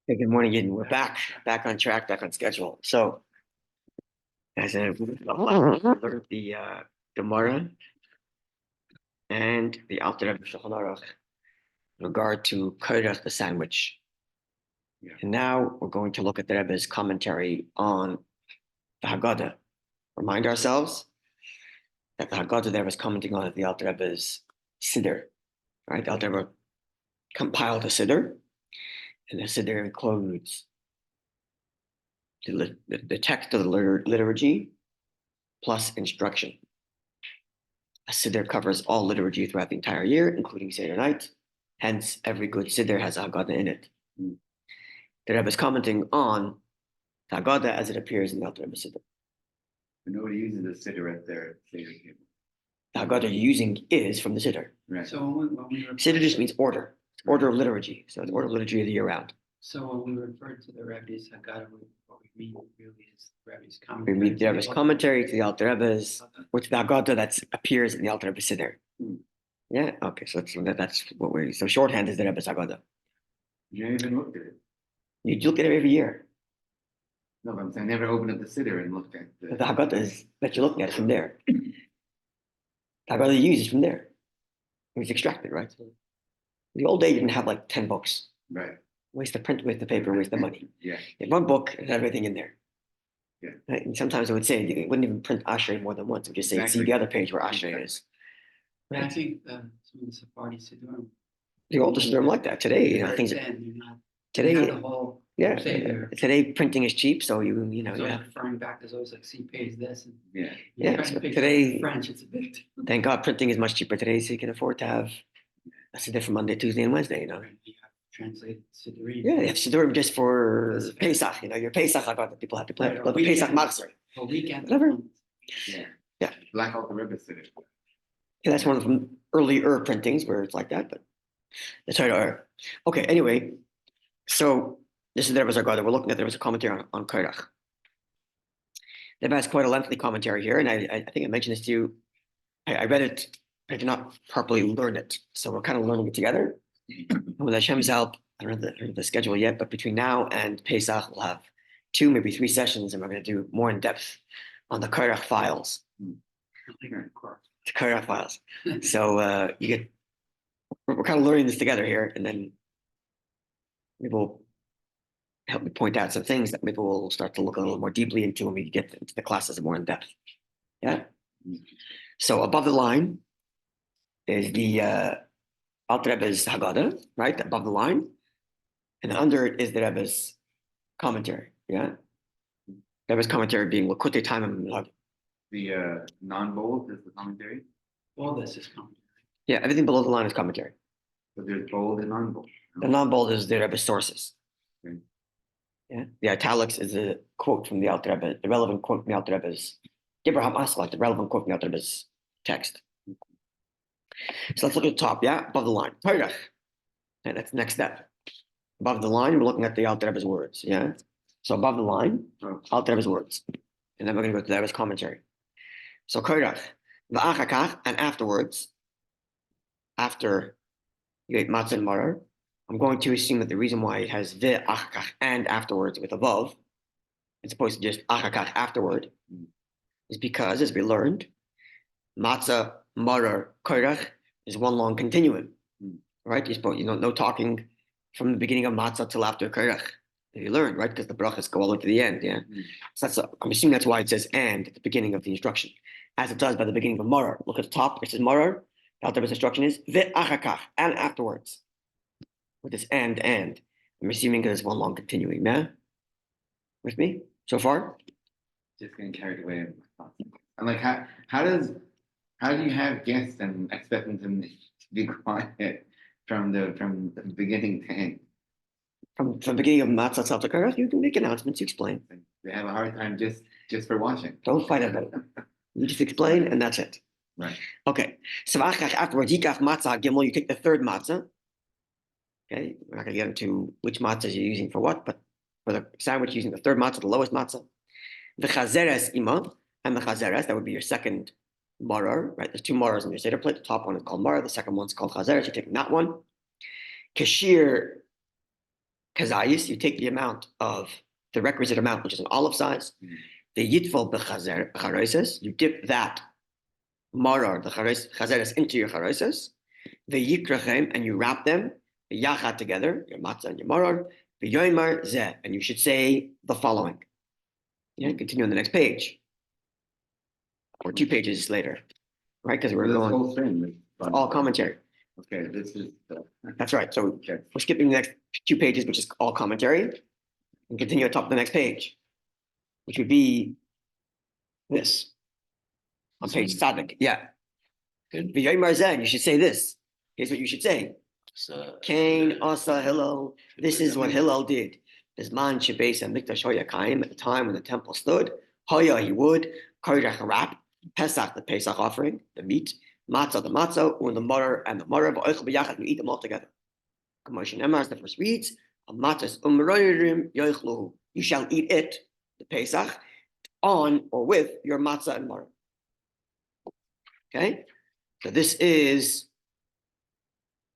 Hey, good morning, Eden. We're back on track, back on schedule. So, as I learned the Gemara and the Alter Rebbe Shulchan Aruch in regard to Korech, the sandwich. Yeah. And now we're going to look at the Rebbe's commentary on the Haggadah. Remind ourselves that the Haggadah there was commenting on the Alter Rebbe's Siddur, right? The Alter Rebbe compiled a Siddur, and the Siddur includes the text of the liturgy plus instruction. A Siddur covers all liturgy throughout the entire year, including Seder night. Hence, every good Siddur has a Haggadah in it. The Rebbe is commenting on the Haggadah as it appears in the Alter Rebbe Siddur. But nobody uses the Siddur at their Seder table. The Haggadah you're using is from the Siddur. Right. So when we Siddur just means order. It's order of liturgy. So it's order of liturgy of the year round. So when we refer to the Rebbe's Haggadah, what we mean really is Rebbe's We commentary. read the Rebbe's commentary to the Alter Rebbe's, which the Haggadah that appears in the Alter Rebbe Siddur. Yeah, okay, so that's what we're, so shorthand is the Rebbe's Haggadah. You never even looked at it. You look at it every year. No, but I'm saying I never opened up the Siddur and looked at But the Haggadah is that you're looking at it from there. The Haggadah you use is from there. It's extracted, right? So the old day you didn't have like 10 books. Right. Waste the print, waste the paper, waste the money. Yeah. You had one book and everything in there. Yeah. Right? And sometimes it would say you wouldn't even print Ashrei more than once. It would just say, see Exactly. the other page where Ashrei is. But I Right? think some of the Sephardi Siddurim. The older Siddurim like that. Today, things They're not today, the whole. yeah. Seder. Today printing is cheap, so you know, It's always yeah. referring back. There's always like see page this and Yeah. Yeah, trying to so pick today- up French. It's a big deal. Thank God printing is much cheaper today, so you can afford to have a Siddur for Monday, Tuesday, and Wednesday, you know. You have translated Siddurim. Yeah, they have Siddurim just for That's Pesach, you know, your Pesach Haggadah. People have to play, Right, or but the Pesach weekend. Matzah. A weekend. Whatever. Yeah. Yeah. Black Alter Rebbe Siddur. Yeah, that's one of the earlier printings where it's like that, but that's right. Okay, anyway, so this is the Rebbe's Haggadah. We're looking at there was a commentary on Korech. The Rebbe has quite a lengthy commentary here, and I think I mentioned this to you. I read it, I did not properly learn it, so we're kind of learning it together. And with Hashem's help, I don't know the schedule yet, but between now and Pesach, we'll have 2, maybe 3 sessions, and we're going to do more in depth on the Korech files. The Korech files. So we're kind of learning this together here, and then maybe we'll help me point out some things that maybe we'll start to look a little more deeply into when we get into the classes more in depth. Yeah. So above the line is the Alter Rebbe's Haggadah, right? Above the line, and under it is the Rebbe's commentary. Yeah. Rebbe's commentary being Lakutei Taimim Minhag. The non-bold is the commentary. All this is commentary. Yeah, everything below the line is commentary. But there's bold and non-bold. The non-bold is the Rebbe's sources. Okay. Yeah, the italics is a quote from the Alter Rebbe, the relevant quote from the Alter Rebbe's Abraham Aswad, the relevant quote from the Alter Rebbe's text. So let's look at the top, yeah, above the line. Korech. And that's the next step. Above the line, we're looking at the Alter Rebbe's words, yeah? So above the line, Alter Rebbe's words. And then we're going to go to the Rebbe's commentary. So Korech, v'achakach, and afterwards, after you ate matzah and maror, I'm going to assume that the reason why it has v'achakach and afterwards with above, as opposed to just achakach afterward, is because, as we learned, matzah, maror, korech is one long continuum, right? You're supposed, no talking from the beginning of matzah till after korech. You learned, right? Because the brachas go all the way to the end, yeah? So I'm assuming that's why it says and at the beginning of the instruction, as it does by the beginning of maror. Look at the top, it says maror. The Alter Rebbe's instruction is v'achakach, and afterwards. With this and. I'm assuming because it's one long continuing, yeah? With me so far? Just getting carried away in my thoughts. I'm like, how do you have guests and expect them to be quiet from the beginning to end? From the beginning of matzah till korech, you can make announcements, you explain. They have a hard time just for watching. Don't fight about it. You just explain, and that's it. Right. Okay. So afterwards, yikach matzah gimel, you take the third matzah. Okay, we're not going to get into which matzahs you're using for what, but for the sandwich, using the third matzah, the lowest matzah. The chazeres ima, and the chazeres, that would be your second maror, right? There's 2 marors on your seder plate. The top one is called maror, the second one's called chazeres. You're taking that one. Kashir kazayis, you take the amount of the requisite amount, which is an olive size. The yitfol b'chareses, you dip that marar, the chazeres, into your chareses. The yikrachem, and you wrap them yachad together, your matzah and your marar. The yoimar zeh, and you should say the following. Yeah, continue on the next page, or 2 pages later, right? Because we're This going whole thing. all commentary. Okay, this is. That's right. So Okay. we're skipping the next 2 pages, which is all commentary, and continue at top of the next page, which would be this on page tzaddik. Yeah. V'yoymar zeh, you should say this. Here's what you should say. Cain asa Hillel. This is what Hillel did. Bisman shebeis hamikdash hoya kaim, at the time when the temple stood. Hoya, he would. Korech wrap. Pesach, the Pesach offering, the meat. Matzah, the matzah, or the marar and the marar. V'oichel b'yachad, you eat them all together. Commotion Emar, as the verse reads, matzahs umroirim yoichlu. You shall eat it, the Pesach, on or with your matzah and marar. Okay, so this is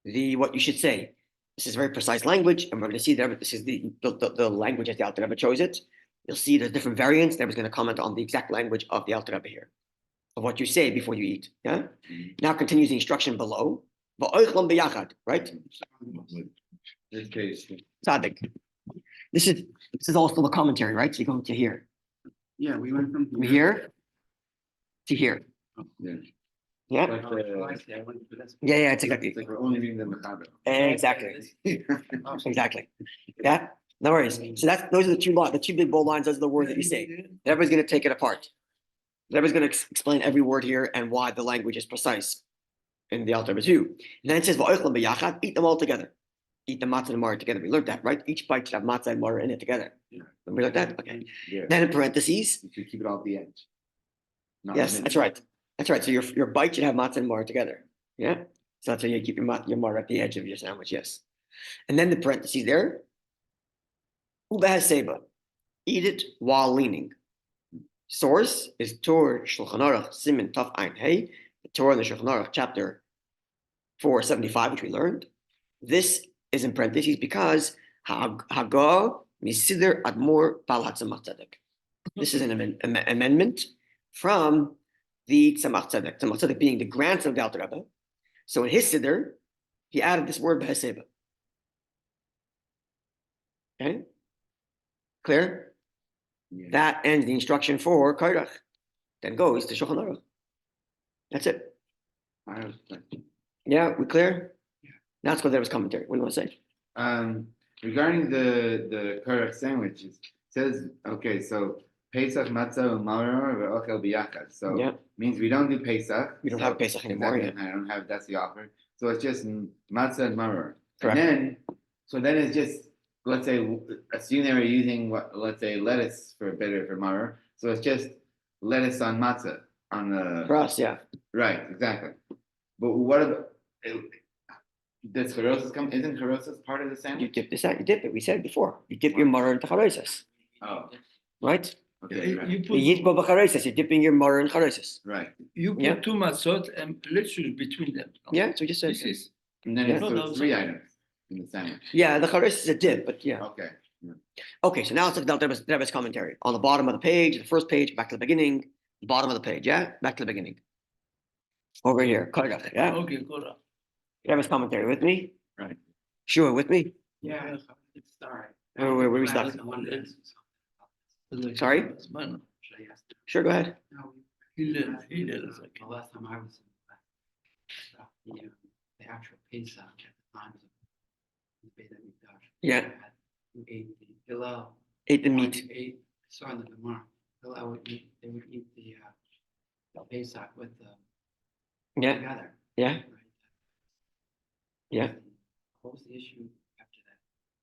what you should say. This is very precise language, and we're going to see there. But this is the language as the Alter Rebbe chose it. You'll see there's different variants. Rebbe's going to comment on the exact language of the Alter Rebbe here, of what you say before you eat. Yeah. Now continues the instruction below. V'oichlam b'yachad, right? This case. Tzaddik. This is also the commentary, right? So you go to here. Yeah, we went from Here to here. Yeah. Yeah. Like Yeah. It's exactly. It's like we're only reading the Haggadah. Exactly. Exactly. Yeah. No worries. So those are the two big bold lines. Those are the words that you say. Everybody's going to take it apart. Everybody's going to explain every word here and why the language is precise in the Alter Rebbe too. And then it says, "Va'ochlam b'yachad," eat them all together. Eat the matzah and maror together. We learned that, right? Each bite should have matzah and maror in it together. Yeah. Remember like that? Okay. Yeah. Then in parentheses, You should keep it off the edge. Not yes, in the that's middle. right. That's right. So your bite should have matzah and maror together. Yeah. So that's how you keep your maror at the edge of your sandwich. Yes. And then the parentheses there. Ubehaseba. Eat it while leaning. Source is Torah Shulchan Aruch Siman Taf Ein Hey, the Torah in the Shulchan Aruch chapter 475, which we learned. This is in parentheses because Haggadah Misider Admor Bal HaTzemach Tzedek. This is an amendment from the Tzemach Tzedek. Tzemach Tzedek being the grandson of the Alter Rebbe. So in his Siddur, he added this word Behaseba. Okay, clear? Yeah. That ends the instruction for Korech. Then goes to Shulchan Aruch. That's it. I was like, Yeah, we clear? Yeah. Now let's go there was commentary. What do you want to say? regarding the korech sandwich, it says, okay, so Pesach matzah u'maror ve'ochel biyachad. So Yeah. means we don't do Pesach. We don't so have Pesach anymore. exactly, I don't have, that's the offer. So it's just matzah and maror. Correct. And then it's just, let's say, assume they were using let's say lettuce for maror. So it's just lettuce on matzah on the. For us, yeah. Right, exactly. But what about, does charosis come, isn't charosis part of the You sandwich? dip this out, you dip it. We said before. You dip your maror into charosis, Oh, right? okay, right, You You put, eat boba charosis, you're dipping your maror in charosis. right. you Yeah. put 2 matzot and lettuce between them. Yeah, so we just said, This is, And then Yeah. it's, so No, it's no, 3 so- items in the sandwich. yeah, the charosis is a dip, but yeah. Okay, Okay, so now let's look at the Rebbe's commentary. On the bottom of the page, the first page, back to the beginning, bottom of the page, yeah? Back to the beginning. Over here, Korech, yeah? okay, Korah. Rebbe's commentary with me? Right. Sure, with me? Yeah, it's all right. Where we stuck? Sorry? Man, Should I ask? Sure, go ahead. No, Hillel is the last time I was in the actual Pesach at the times of the Beit HaMikdash. Yeah. You ate the Hillel. Ate the meat. Ate, saw in the Gemara, Hillel would eat, they would eat the Pesach with the Yeah, together. yeah, Right? yeah. What was the issue after that?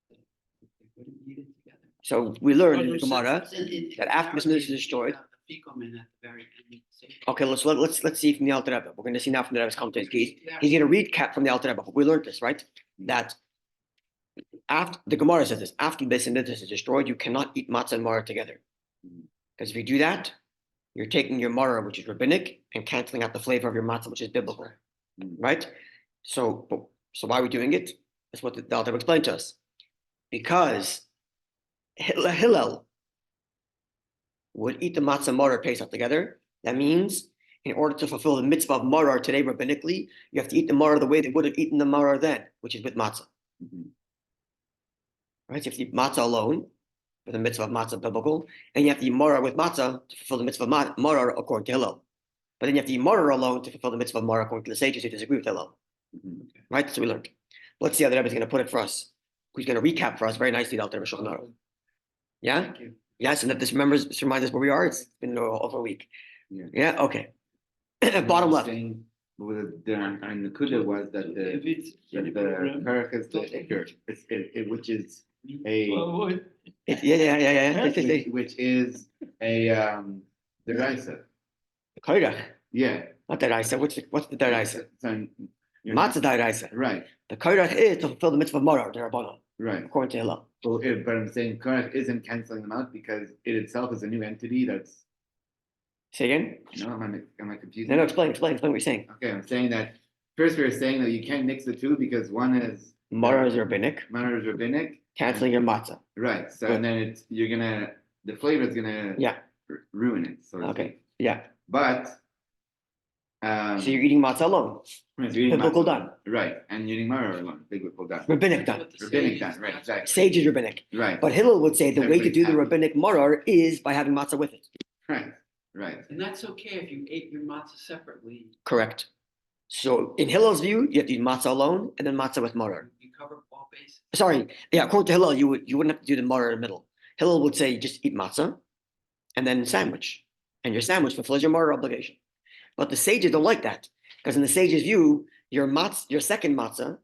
They wouldn't eat it together. So we learned in the Well, Gemara. that after this is destroyed- The Fikoman at the very end. Okay, let's see from the Alter Rebbe. We're going to see now from the Rebbe's commentary. He's going to recap from the Alter Rebbe. We learned this, right? That after the Gemara says this, after Beis Hamikdash is destroyed, you cannot eat matzah and maror together. Because if you do that, you're taking your maror, which is rabbinic, and canceling out the flavor of your matzah, which is biblical, right? So why are we doing it? That's what the Alter Rebbe explained to us. because Hillel would eat the matzah maror Pesach together. That means in order to fulfill the mitzvah of maror today rabbinically, you have to eat the maror the way they would have eaten the maror then, which is with matzah. Right? So you have to eat matzah alone for the mitzvah of matzah biblical, and you have to eat maror with matzah to fulfill the mitzvah of maror according to Hillel. But then you have to eat maror alone to fulfill the mitzvah of maror according to the sages who disagree with Hillel. Right? That's what we learned. Let's see how the Rebbe is going to put it for us. He's going to recap for us very nicely the Alter Rebbe Shulchan Aruch. Yeah? Thank you. Yes, and that this reminds us where we are. It's been over a week. Yeah. Yeah, okay. Bottom left. Saying, and the Kuda was that the If it's that the Korech is the Iker, which is a Yeah. which is a the Raisa. Korech. Yeah. Not the Raisa. What's the Raisa? So Matzah the Raisa. Right, The Korech is to fulfill the mitzvah of Maror, the Rabbanon, right. according to Hillel. But I'm saying Korech isn't canceling them out because it itself is a new entity that's. Say again? No, am I confused? No, explain what you're saying. Okay, I'm saying that first we were saying that you can't mix the two because one is Maror is rabbinic, manner is rabbinic, canceling your matzah. right? So Good. and then the flavor is gonna Yeah. ruin it. So Okay. Yeah. but So you're eating matzah alone. right, you're eating Biblical matzah, done. right? And you're eating maror alone, biblical done, Rabbinic done. What the rabbinic sages- done, right? Exactly, Sage is rabbinic. right, But Hillel would say the way to Everybody's do the happy. rabbinic maror is by having matzah with it. right, right. And that's okay if you ate your matzah separately. Correct. So in Hillel's view, you have to eat matzah alone and then matzah with maror. You cover all bases. Sorry, yeah, according to Hillel, you wouldn't have to do the maror in the middle. Hillel would say just eat matzah and then sandwich. And your sandwich fulfills your maror obligation. But the sages don't like that. Because in the sages' view, your second matzah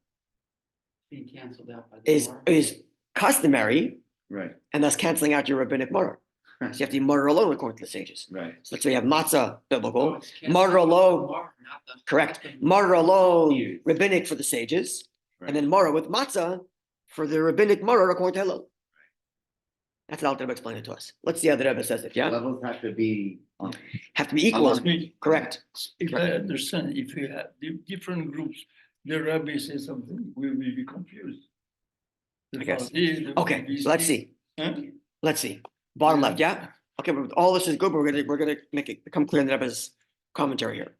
Being canceled out by the is Torah. customary Right, and thus canceling out your rabbinic maror. So you have to eat maror alone according to the sages. right, So let's say you have matzah Oh, biblical, it's canceled maror out by the alone, Torah, not the- correct. not the- Maror alone, Yes. rabbinic for the sages, right. and then maror with matzah for the rabbinic maror according to Hillel. That's how the Rebbe explained it to us. Let's see how the Rebbe says it. Yeah, Levels have to be have to be equal. Excuse me, Correct. if I understand, if you have different groups, the rabbi says something, we will be confused. I guess. The Okay, Pharisee- so let's see. Huh? Let's see. Bottom left. Yeah. Okay, but all this is good. But we're gonna make it become clear in the Rebbe's commentary here.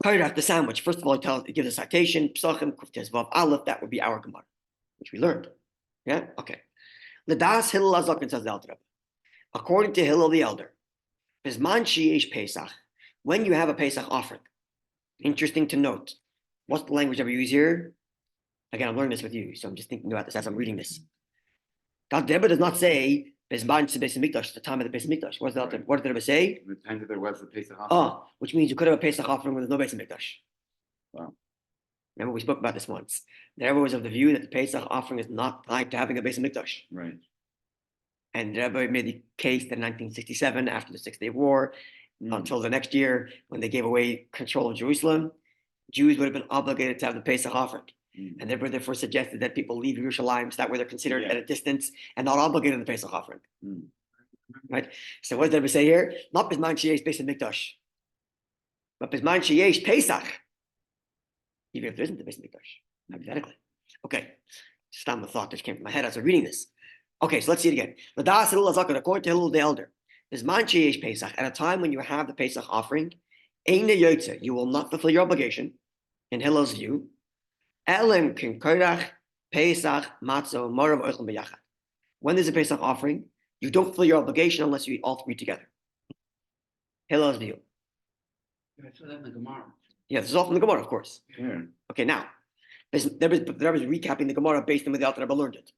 Korech, the sandwich. First of all, it gives a citation. Psachim Kuftes Vav Aleph. That would be our Gemara, which we learned. Yeah. Okay. L'das Hillel Azaken says the Alter Rebbe. According to Hillel the elder, Bizman Sheyesh Pesach. When you have a Pesach offering, interesting to note. What's the language that we use here? Again, I'm learning this with you, so I'm just thinking about this as I'm reading this. God, the Rebbe does not say Bizman Beis Hamikdash, the time of the Beis Hamikdash. What does the Rebbe say? the time that there was the Pesach offering. Oh, which means you could have a Pesach offering when there's no Beis Hamikdash. Wow. Remember, we spoke about this once. The Rebbe was of the view that the Pesach offering is not tied to having a Beis Hamikdash. Right, And the Rebbe made the case that in 1967, after the Six-Day War, until the next year, when they gave away control of Jerusalem, Jews would have been obligated to have the Pesach offering. Mm. And the Rebbe therefore suggested that people leave Yerushalayim, so that way they're considered Yeah. at a distance and not obligated to the Pesach offering. Mm. Right? So what does the Rebbe say here? Not Bizman Sheyesh Beis Hamikdash, but Bizman Sheyesh Pesach. Even if there isn't the Beis Hamikdash, hypothetically. Okay, just on the thought that came from my head as I'm reading this. Okay, so let's see it again. L'das Hillel Azaken, according to Hillel the elder, Bizman Sheyesh Pesach, at a time when you have the Pesach offering, Eine Yotze, you will not fulfill your obligation, in Hillel's view, Elim kin Korech, Pesach, Matzo, Morav, Oichem B'yachad. When there's a Pesach offering, you don't fulfill your obligation unless you eat all three together. Hillel's view. I saw that in the Gemara. Yeah, this is all from the Gemara, of course. sure, Okay, now, the Rebbe is recapping the Gemara based on where the Alter Rebbe learned it.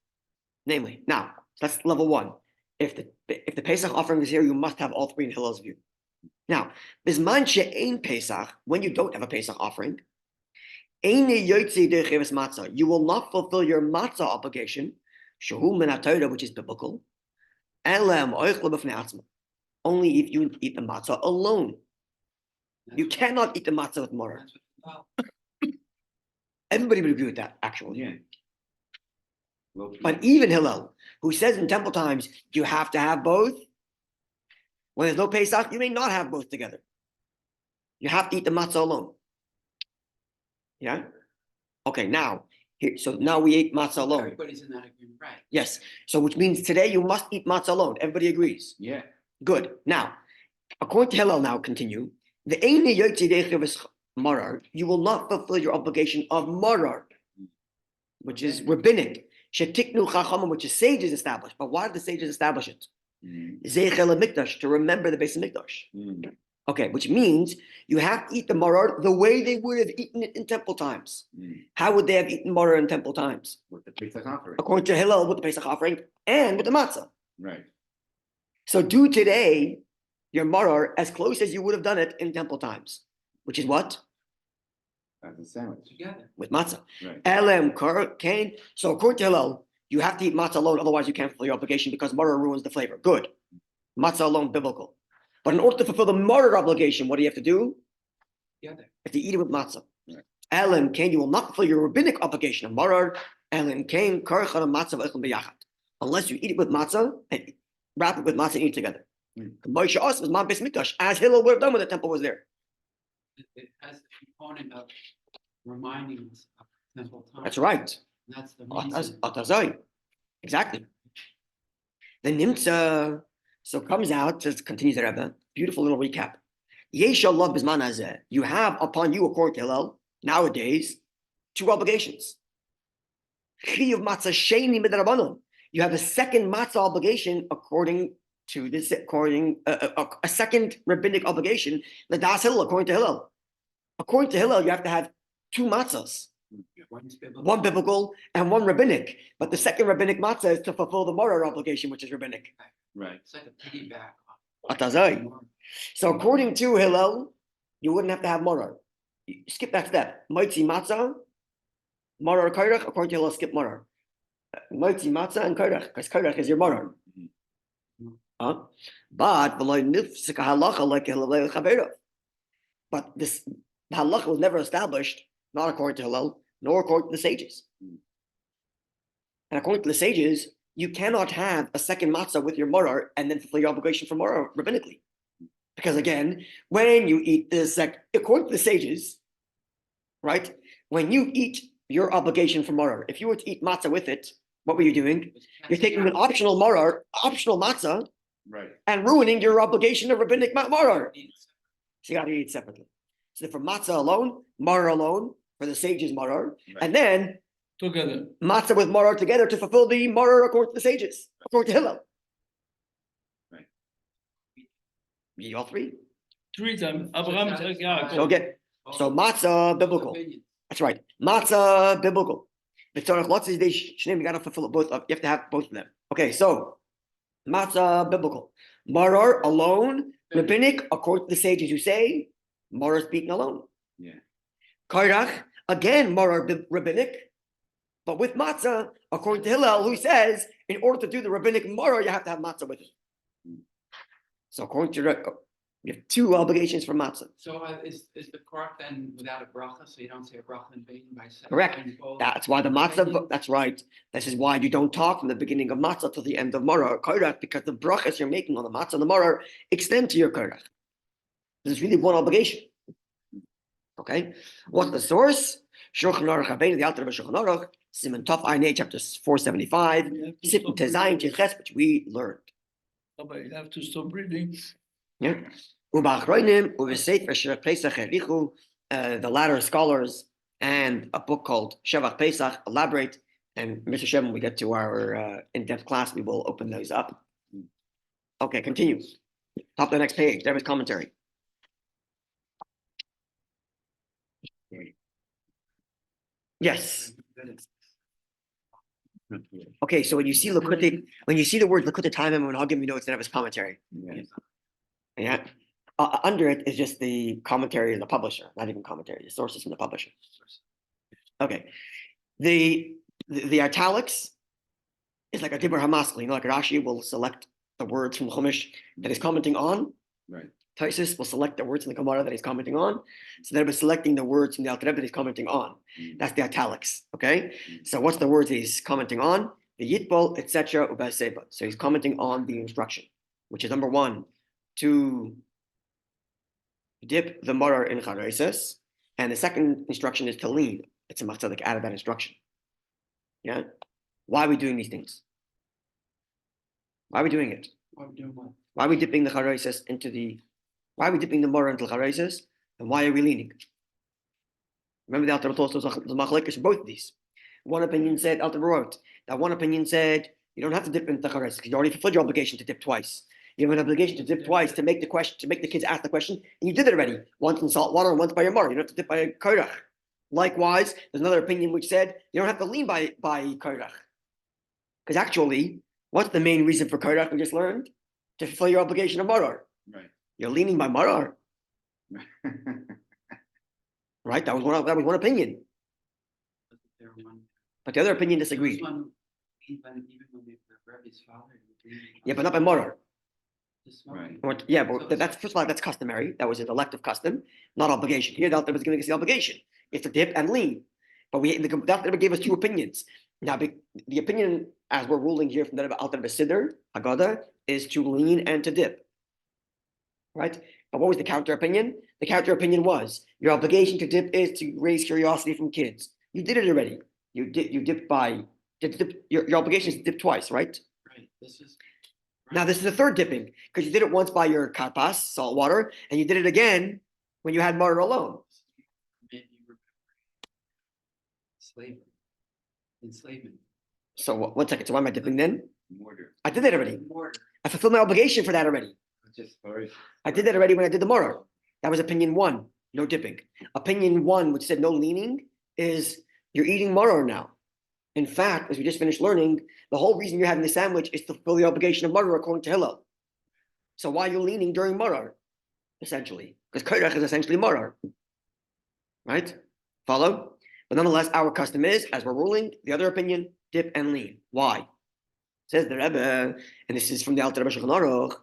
Namely, now, that's level one. If the Pesach offering is here, you must have all three in Hillel's view. Now, Bizman she'ein Pesach, when you don't have a Pesach offering, eine yotzi dercheves matzah, you will not fulfill your matzah obligation, shehu min haTorah, which is biblical, elem oichle b'fnei atzma, only if you eat the matzah alone. That's You what- cannot eat the matzah with maror. that's what- Everybody would agree with that, actually. yeah. Well, But even Hillel, who says in temple times, you have to have both. When there's no Pesach, you may not have both together. You have to eat the matzah alone. Yeah? Okay, now, Here, so now we ate matzah alone. Everybody's in that agreement, right? Yes. So which means today you must eat matzah alone. Everybody agrees. Yeah. Good. Now, according to Hillel, now continue. The Eini Yotzi Dechev Marar, you will not fulfill your obligation of Marar, which is rabbinic. Shetiknu Chachamim, which is sages established. But why did the sages establish it? Zeichel Mikdash, to remember the base of Mikdash. Okay, which means you have to eat the Marar the way they would have eaten it in temple times. How would they have eaten Marar in temple times? With the Pesach offering. According to Hillel, with the Pesach offering and with the matzah. Right. So do today your Marar as close as you would have done it in temple times, which is what? As a sandwich. Together. With matzah. Right. Elem, Cain. So according to Hillel, you have to eat matzah alone, otherwise you can't fulfill your obligation because Marar ruins the flavor. Good. Matzah alone, biblical. But in order to fulfill the Marar obligation, what do you have to do? Together. You have to eat it with matzah. Right. Elem, Cain, you will not fulfill your rabbinic obligation of Marar. Elem, Cain, matzah unless you eat it with matzah and wrap it with matzah and eat it together. Moshe also was man bais mikdash, as Hillel would have done when the temple was there. It has the component of reminding us of temple time. That's right. And that's the reason. Atazai. Exactly. The Nimtza, so comes out, just continues the Rebbe, beautiful little recap. Yeshallah bisman hazeh. You have upon you, according to Hillel, nowadays, two obligations. Chiyuv matzah sheni midrabanon. You have a second matzah obligation according to this, a second rabbinic obligation, the Das Hillel, according to Hillel. According to Hillel, you have to have two matzahs. One biblical and one rabbinic. But the second rabbinic matzah is to fulfill the moral obligation, which is rabbinic. Right. It's like a piggyback. Atazai. So according to Hillel, you wouldn't have to have moral. Skip that step. Moitzi matzah, moral koirach. According to Hillel, skip moral. Moitzi matzah and koirach, because koirach is your moral. But this halacha was never established, not according to Hillel, nor according to the sages. And according to the sages, you cannot have a second matzah with your morar and then fulfill your obligation for morar rabbinically. Because again, when you eat this, according to the sages, right? When you eat your obligation for morar, if you were to eat matzah with it, what were you doing? You're taking an optional morar, optional matzah, Right. and ruining your obligation of rabbinic morar. So you got to eat separately. So for matzah alone, morar alone, for the sages morar, Right. and then Together. matzah with morar together to fulfill the morar according to the sages, according to Hillel. Right. You eat all three? 3 times. Abraham, Isaac, Yaakov. So again, so matzah biblical. That's right. Matzah biblical. You gotta fulfill both. You have to have both of them. Okay, so matzah biblical. Marar alone, rabbinic, according to the sages who say marar is beaten alone. Yeah. Koirach, again, marar rabbinic, but with matzah, according to Hillel, who says in order to do the rabbinic marar, you have to have matzah with it. So according to you have two obligations for matzah. So is the korach then without a bracha? So you don't say a bracha in vain by saying Correct. both That's why the matzah, opinions? that's right. This is why you don't talk from the beginning of matzah to the end of maror, koirach, because the brachas you're making on the matzah and the maror extend to your koirach. There's really one obligation. Okay? What's the source? Shulchan Aruch Rabbeinu, the Alter Rebbe Shulchan Aruch, Siman Tov Einei, chapter 475, Sifin Tezayin Tiches, which we learned. Rabbi, you have to stop reading. Yeah. Ubachroinim, Uvesefer Shir Pesach Erichu, the latter scholars, and a book called Shavach Pesach elaborate. And Mr. Shem, when we get to our in-depth class, we will open those up. Okay, continue. Top of the next page. There is commentary. Yes. Okay, so when you see Lakutei, when you see the word Lakutei Taimim and Hagim, you know it's Rebbe's commentary. Yeah. Yeah. Under it is just the commentary of the publisher, not even commentary, the sources from the publisher. Okay. The italics is like a Dibur Hamaskal. You know, like Rashi will select the words from the Chumash that he's commenting on. Right. Taisus will select the words from the Gemara that he's commenting on. So they'll be selecting the words from the Alter Rebbe that he's commenting on. That's the italics. Okay. So what's the words he's commenting on? The Yitbol, etc. Ubaseba. So he's commenting on the instruction, which is number 1, to dip the morar in charesis, and the second instruction is to lean. It's a matzadik out of that instruction. Yeah. Why are we doing these things? Why are we doing it? Why are we doing what? Why are we dipping the charaises into the? Why are we dipping the maror into the charaises? And why are we leaning? Remember the Alter Rebbe told us the machlekes both of these. One opinion said Alter Rebbe wrote that one opinion said you don't have to dip into the charaises because you already fulfilled your obligation to dip twice. You have an obligation to dip twice to make the question, to make the kids ask the question, and you did it already. Once in salt water and once by your maror. You don't have to dip by a korech. Likewise, there's another opinion which said you don't have to lean by korech. Because actually, what's the main reason for korech we just learned? To fulfill your obligation of maror. Right. You're leaning by maror. Right? That was one opinion. Was there one? But the other opinion There was disagreed. one, even when the Rebbe's father. Yeah, but not by maror. Right. Yeah, but that's first of all, that's customary. That was an elective custom, not obligation. Here, the Alter Rebbe is giving us the obligation. You have to dip and lean. But the Alter Rebbe gave us two opinions. Now, the opinion, as we're ruling here from the Alter Rebbe Siddur, Haggadah, is to lean and to dip. Right? But what was the counter opinion? The counter opinion was your obligation to dip is to raise curiosity from kids. You did it already. You dipped by your obligation is to dip twice, right? Right, this is. Now this is the third dipping because you did it once by your karpas, salt water, and you did it again when you had maror alone. Maybe enslavement. So 1 second. So why am I dipping then? Mortar. I did that already. Mortar. I fulfilled my obligation for that already. Just storage. I did that already when I did the maror. That was opinion one, no dipping. Opinion one, which said no leaning, is you're eating maror now. In fact, as we just finished learning, the whole reason you're having the sandwich is to fulfill the obligation of maror according to Hillel. So why are you leaning during maror? Essentially, because korech is essentially maror. Right? Follow? But nonetheless, our custom is, as we're ruling, the other opinion, dip and lean. Why? Says the Rebbe, and this is from the Alter Rebbe Shulchan Aruch,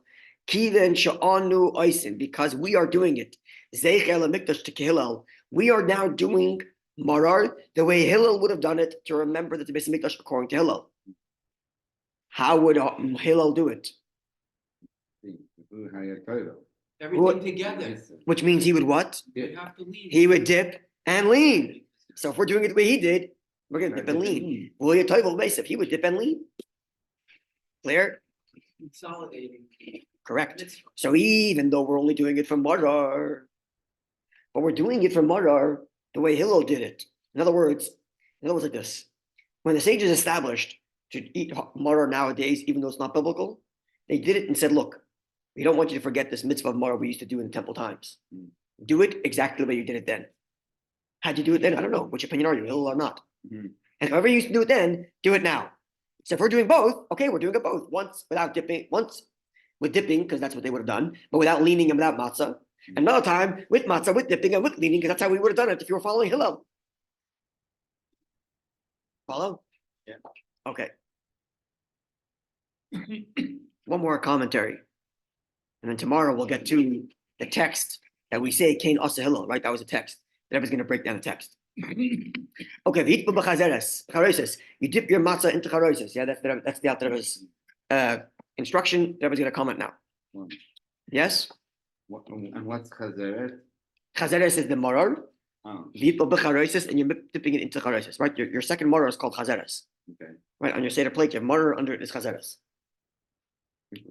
Kiven sha'anu oisin, because we are doing it. Zeicher lemikdash to Hillel. We are now doing maror the way Hillel would have done it to remember that the Beis Hamikdash according to Hillel. How would Hillel do it? Everything together. Which means he would what? You have to lean. He would dip and lean. So if we're doing it the way he did, we're going to dip and lean. Well, you're talking about if he would dip and lean. Clear? Consolidating. Correct. So even though we're only doing it from maror, but we're doing it from maror the way Hillel did it. In other words, like this. When the sages established to eat maror nowadays, even though it's not biblical, they did it and said, look, we don't want you to forget this mitzvah of maror we used to do in the temple times. Do it exactly the way you did it then. How'd you do it then? I don't know. Which opinion are you, Hillel or not? And however you used to do it then, do it now. So if we're doing both, okay, we're doing it both. Once without dipping, once with dipping, because that's what they would have done, but without leaning and without matzah. Another time with matzah, with dipping and with leaning, because that's how we would have done it if you were following Hillel. Follow? Yeah. Okay. One more commentary. And then tomorrow we'll get to the text that we say Cain Asa Hillel, right? That was a text. The Rebbe is going to break down the text. Okay, you dip your matzah into charoises. Yeah, that's the Alter Rebbe's instruction. The Rebbe is going to comment now. Yes? And what's chazeret? Chazeres is the maror. Oh, And you're dipping it into charoises, right? Your second maror is called chazeres. okay. Right, on your Seder plate, you have maror, under it is chazeres.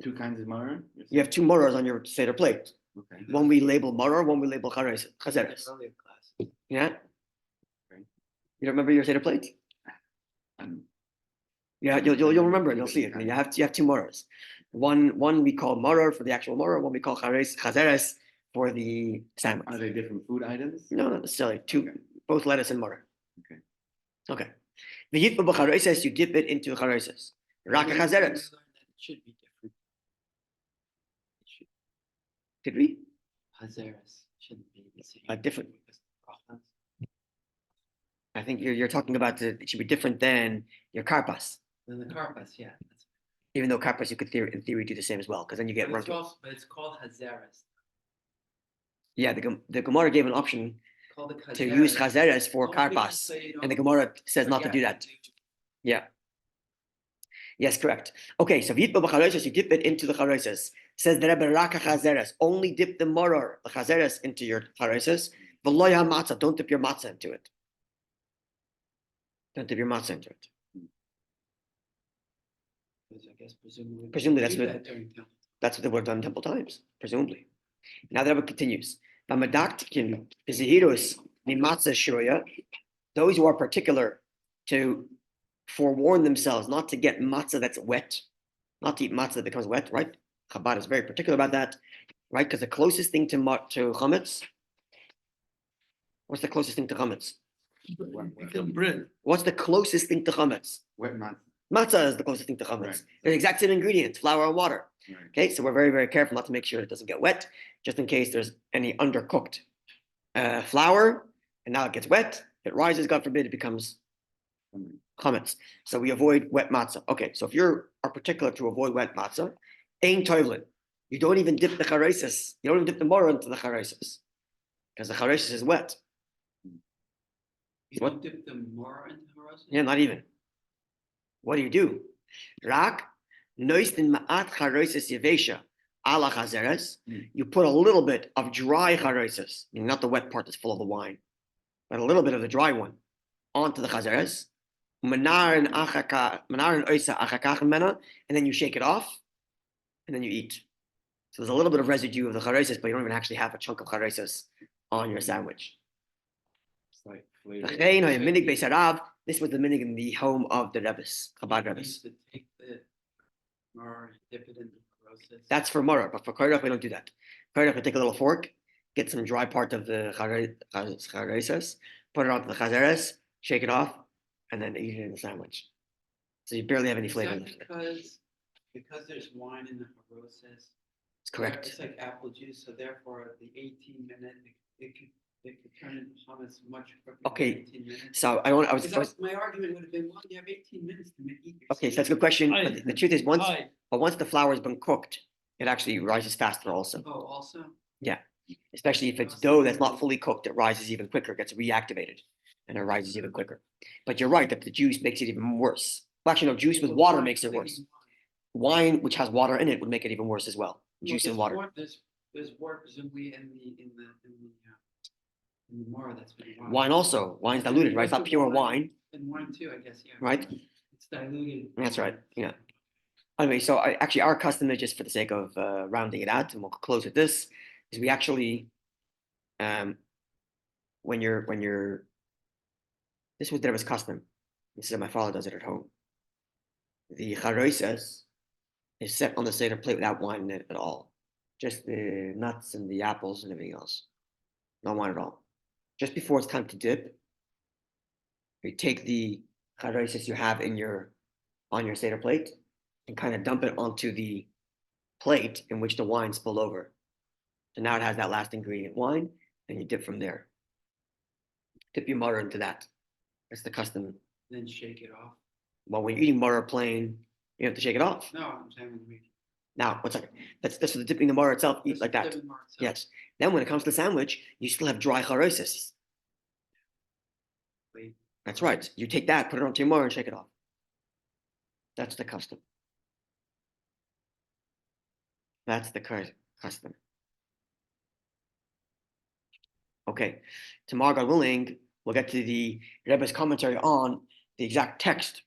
Two kinds of maror? You have two marors on your Seder plate. Okay. One we label maror, one we label chazeres. Earlier class. Yeah? Okay. You don't remember your Seder plate? Yeah, you'll remember it. You'll see it. And you have two marors. One we call maror for the actual maror. One we call chazeres for the sandwich. Are they different food items? No, not necessarily. Two, Okay. both lettuce and maror. Okay. Okay. The yitba b'charoises, you dip it into charoises. Raka chazeres. It should be different. Did we? Hazeres shouldn't be the same. Different. I think you're talking about it should be different than your karpas. Then the karpas, yeah. Even though karpas you could in theory do the same as well, because then you get But run. it's called hazeres. Yeah, the Gemara gave an option Called the to use chazeres for Well, we just karpas, say, you and the know, Gemara says not to do forget. that. Yeah. Yes, correct. Okay, so v'yitba b'charoises, you dip it into the charoises. Says the Rebbe raka chazeres. Only dip the maror, the chazeres, into your charoises. V'lo matzah. Don't dip your matzah into it. Don't dip your matzah into it. Because I guess presumably. Presumably they that's do what- that during temple. That's what they would have done in temple times, presumably. Now the Rebbe continues. Vamadaktikin v'zehirus mimatzah shroya. Those who are particular to forewarn themselves not to get matzah that's wet, not to eat matzah that becomes wet, right? Chabad is very particular about that, right? Because the closest thing to chametz, what's the closest thing to chametz? Become bread. What's the closest thing to chametz? Wet month. Matzah is the closest thing to chametz. Right. They're the exact same ingredients, flour and water. Right. Okay, so we're very, very careful not to make sure it doesn't get wet, just in case there's any undercooked flour, and now it gets wet, it rises, God forbid, it becomes chametz. So we avoid wet matzah. Okay, so if you are particular to avoid wet matzah, ain toivlin. You don't even dip the charesis. You don't even dip the morah into the charesis, because the charesis is wet. You What? don't dip the more into haros? Yeah, not even. What do? Rak noistin ma'at charesis yevesha ala chazeres. You put a little bit of dry charesis, meaning not the wet part that's full of the wine, but a little bit of the dry one onto the chazeres. Manar and oisa achakach mena, and then you shake it off, and then you eat. So there's a little bit of residue of the charesis, but you don't even actually have a chunk of charesis on your sandwich. It's like flavor. This was the minig in the home of the Rebbe's, Chabad You Rebbe's. need to take the more, dip it in the haros. That's for Morah, but for Korech we don't do that. Korech we take a little fork, get some dry part of the charesis, put it onto the chazeres, shake it off, and then eat it in the sandwich. So you barely have any Is flavor that left. because there's wine in the haros? It's correct. It's like apple juice, so therefore the 18-minute, it could turn into hummus much quicker. than Okay, 18 minutes. So I was My argument would have been, well, you have 18 minutes to eat your. okay, so that's a good question. Hi. But the truth is Hi. once the flour has been cooked, it actually rises faster also. Oh, also? Especially if it's dough that's not fully cooked, it rises even quicker, gets reactivated, and it rises even quicker. But you're right that the juice makes it even worse. Well, actually, no, juice with water makes it worse. Wine, which has water in it, would make it even worse as well. Juice and water. There's water presumably in the more that's been washed. Wine also. Wine's diluted, right? It's not pure wine, And wine too, I guess, yeah. right? It's diluted. That's right. Yeah. Anyway, so actually our custom is just for the sake of rounding it out, and we'll close with this, is we actually, when you're, this was Rebbe's custom. This is how my father does it at home. The charoises is set on the Seder plate without wine in it at all. Just the nuts and the apples and everything else. No wine at all. Just before it's time to dip, you take the charoises you have on your Seder plate and kind of dump it onto the plate in which the wine spilled over. So now it has that last ingredient, wine, and you dip from there. Dip your maror into that. That's the custom. Then shake it off. Well, when you're eating maror plain, you have to shake it off. No, I'm saying when we. Now, one second. That's for the dipping the maror itself, eat like that. Dipping more itself. Yes. Then when it comes to the sandwich, you still have dry charosis. Wait. That's right. You take that, put it onto your maror and shake it off. That's the custom. That's the custom. Okay. Tomorrow, God willing, we'll get to the Rebbe's commentary on the exact text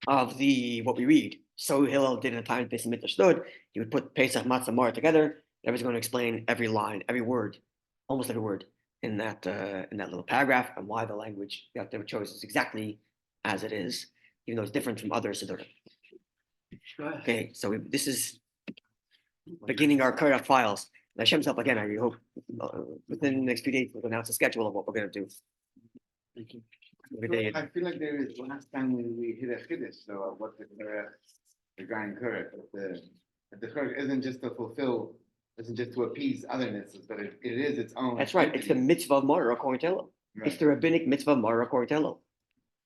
of what we read. So Hillel did in the time Pesach understood. He would put Pesach, Matzah, Marah together. Rebbe's going to explain every line, every word, almost every word in that little paragraph, and why the language that they chose is exactly as it is, even though it's different from other Siddur. Go ahead. Okay, so this is beginning our KORECH files. And Hashem's help again, I hope within the next few days we'll announce a schedule of what we're going to do. Thank you. Every day. I feel like there is last time we hit a Chiddush, so what the guy in Korech, the Korech isn't just to appease other mitzvahs, but it is its own. That's right. It's the entity. mitzvah of Marah according to Hillel. It's the rabbinic mitzvah of Marah according to Hillel.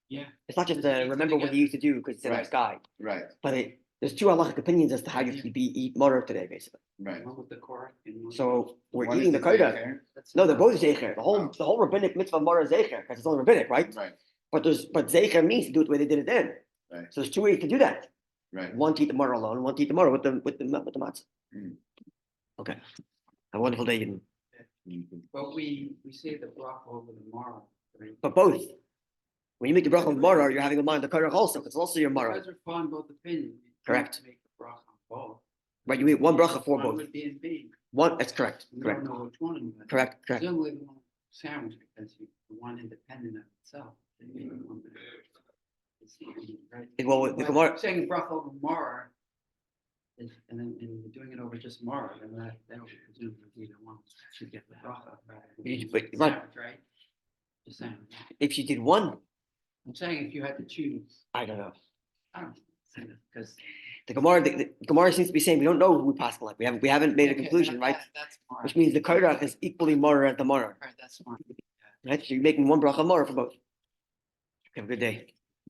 Yeah. It's not just remember what he used to do because it's a nice guy, Right, but there's two halachic opinions as to how you should eat Marah today, basically. right. One with the KORECH and one. So we're One eating the is Kodesh. Zecher. No, they're both Zecher. The whole rabbinic mitzvah of Marah is Zecher because it's all rabbinic, right? Right, But Zecher means to do it the way they did it then. Right. So there's two ways to do that. right. One to eat the Marah alone, one to eat the Marah with the matzah. Mm. Okay. Have a wonderful day, Eden. But we say the bracha over the marrow, right? But both. When you make the bracha of Mara, you're having in mind the Korech also, because it's also your You Mara. guys are following both opinions. You don't Correct. Make a bracha on both. Right, you make one bracha for One both. would be in B. One, that's correct, You correct, don't know which one. But correct, correct. presumably the one sandwich because you the one independent of itself. The one that is right. Well, the But Gemara, saying bracha over Mara, and then you're doing it over just Mara, then that would presume that either one should get the bracha. But- right. Sandwich, right? Just saying. if you did one, I'm saying if you had to choose, I don't know. I don't say that because. The Gemara seems to be saying we don't know who we pass like. We haven't made a conclusion, right? That's smart. Which means the Korech is equally Mara at the Mara, Right, that's smart. right? So you're making one bracha Mara for both. Have a good day.